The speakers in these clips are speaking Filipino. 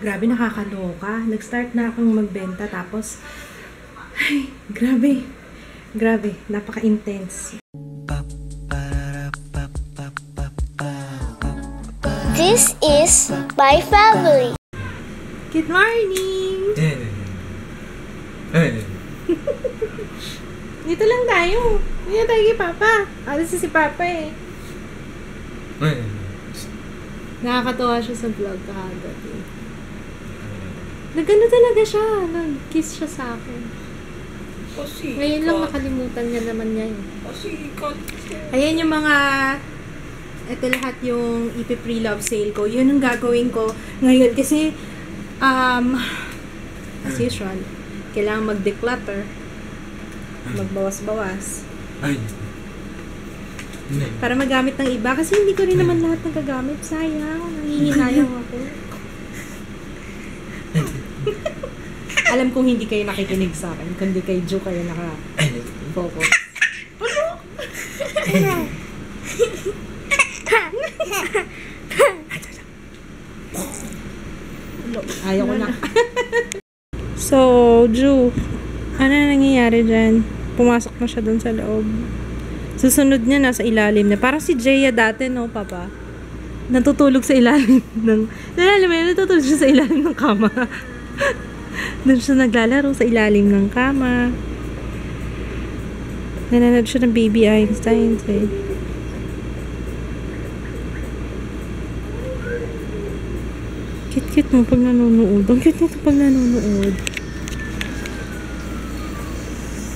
Grabe, nakakaloka. Nag-start na akong magbenta tapos, ay, grabe. Grabe, napaka-intense. This is my family. Good morning! Dito lang tayo. Dito tayo kay Papa. Alas si Papa eh. Nakakatawa siya sa vlog kahagabi. Nagano talaga siya. Nag-kiss siya sa akin. Ngayon lang nakalimutan niya naman niya yun. Ayan yung mga... Ito lahat yung ipi-pre-love sale ko. Yun ang gagawin ko ngayon. Kasi, as usual, kailangan mag-declutter. Magbawas-bawas. Para magamit ng iba. Kasi hindi ko rin naman lahat nagagamit. Sayang. Nangihinayang ako. Alam kong hindi kayo nakikinig sa akin. Kundi kay Ju kayo naka-focus. Ayaw ko na. So, Ju, ano nangyayari dyan? Pumasok na siya dun sa loob. Susunod niya nasa ilalim na. Parang si Jaya dati, no, Papa? Natutulog sa ilalim ng... Natutulog siya sa ilalim ng kama. Doon siya naglalaro sa ilalim ng kama. Nanonood siya ng Baby Einstein. Eh. Cute-cute mo pag nanonood. Ang cute nito pag nanonood.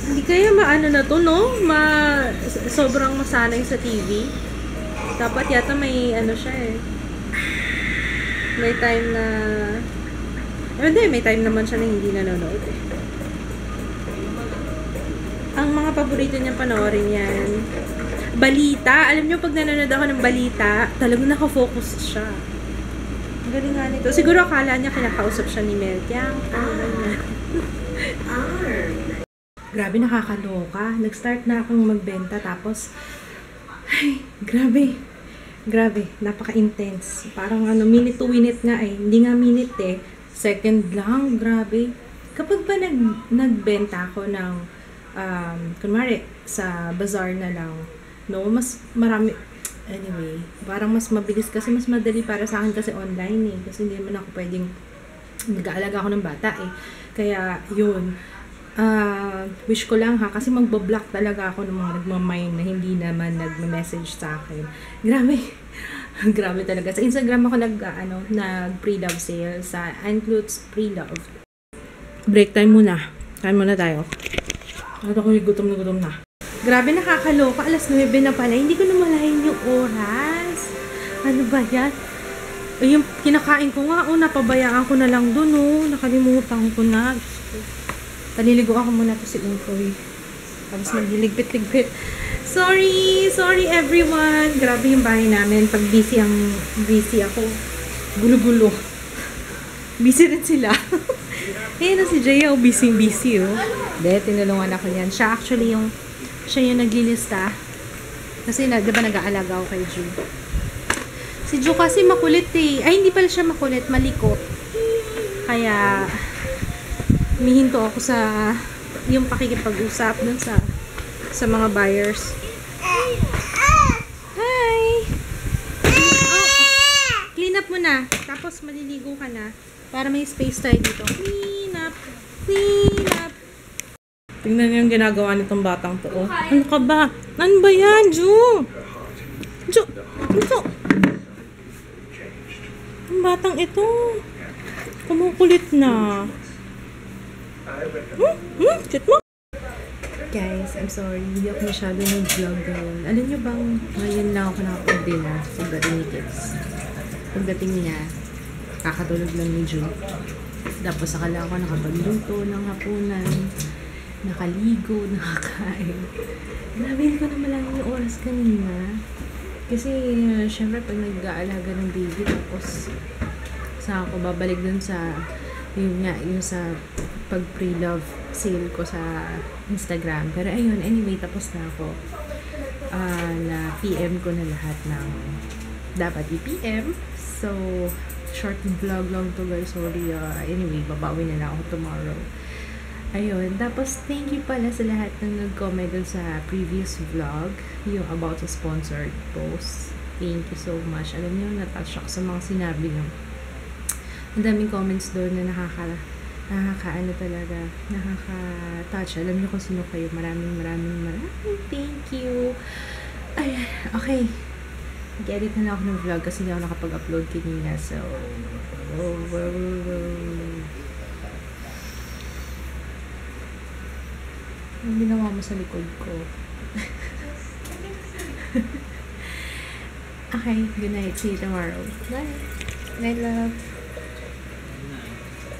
Hindi kaya maano na to, no? Sobrang masanay sa TV. Dapat yata may ano siya eh. May time na... Hindi, may time naman siya na hindi nanonood eh. Ang mga paborito niyang panoorin yan. Balita. Alam niyo, pag nanonood ako ng balita, talagang nakafocus siya. Ang galing nga nito. Siguro akala niya kinakausap siya ni Meltiang. Grabe, nakakaloka. Nag-start na akong magbenta tapos, ay, grabe. Grabe, napaka-intense. Parang minute to minute nga eh. Hindi nga minute eh. Second lang, grabe. Kapag ba nagbenta ako ng, kunwari, sa bazaar na lang, no, mas marami, anyway, parang mas mabilis kasi mas madali para sa akin kasi online eh. Kasi hindi naman ako pwedeng, nag-aalaga ako ng bata eh. Kaya, yun. Wish ko lang ha, kasi magbablock talaga ako ng mga nagmamine na hindi naman nagme-message sa akin. Grabe. Grabe talaga. Sa Instagram ako nag-pre-love sale sa Includes Pre-love. Break time muna. Kain muna tayo. At ako gutom na. Grabe, nakakaloka. Alas 9 na pala. Hindi ko namalayan yung oras. Ano ba yan? Yung kinakain ko nga, napabayaan ko na lang dun, nakalimutan ko na. Paliligo ako muna to si Untoy. Tapos magliligpit-ligpit. Sorry everyone. Grabe yung bahay namin. Pag busy ako. Gulo-gulo. Busy rin sila. Ayan na si Jaya, busy. Hindi, tinulungan ako yan. Siya yung naglilista. Kasi di ba nag-aalaga ako kay Ju. Si Ju kasi makulit eh. Ay, hindi pala siya makulit. Malikot. Kaya, mihinto ako sa yung pakikipag-usap dun sa mga buyers. Hi! Clean up mo na. Tapos maliligo ka na. Para may space tayo dito. Clean up. Tingnan niyo yung ginagawa nitong batang to. Ano ka ba? Ano ba yan, Ju? Ito. Ang batang ito. Kumukulit na. Cute mo? Guys, I'm sorry. Hindi ako masyado nag-vlog ngayon. Alam nyo bang ngayon lang ako nakapag-dinner pagdating ni Kids. Pagdating niya, kakatulog lang ni Ju. Tapos akala ako nakapagluto ng hapunan, nakaligo, nakakain. Nabihin ko naman lang yung oras kanina. Kasi, syempre, pag nag-aalaga ng baby, tapos saan ako babalik dun sa yung sa pag-pre-love sale ko sa Instagram. Pero ayun, anyway, tapos na ako. Na PM ko na lahat ng dapat i-PM. So, short vlog lang to guys. Sorry. Anyway, babawi na lang ako tomorrow. Ayun. Tapos, thank you pala sa lahat ng nag-comment dun sa previous vlog. Yung about sa sponsored post. Thank you so much. Alam niyo, natouch ako sa mga sinabi niyo. Ang daming comments doon na nakaka-ano talaga. Nakaka-touch. Alam niyo kung sino kayo. Maraming thank you. Ayan. Okay. Mag-edit na lang ako ng vlog kasi hindi ako nakapag-upload kanina. So, ang ginawa mo sa likod ko. Okay, good night. See you tomorrow. Bye. Night, love.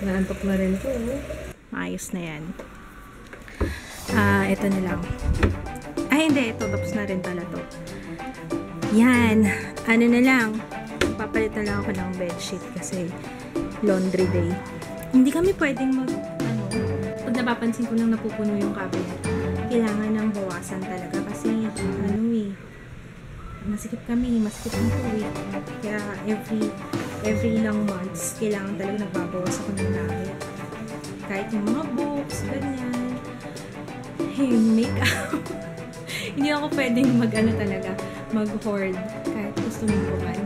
Naantok na rin ko. Ayos na yan. Ito na lang. Ay, hindi. Ito. Tapos na rin pala to. Yan. Ano na lang. Papalit na lang ako ng bedsheet kasi laundry day. Hindi kami pwedeng pag napapansin ko nang napupuno yung cabinet, kailangan ng bawasan talaga kasi masikip ang tuwi. Kaya every ilang months, kailangan talaga nagbabawas ako ng gamit. Kahit yung mga books, ganyan. Makeup. Hindi ako pwedeng mag-hoard kahit gusto mo man.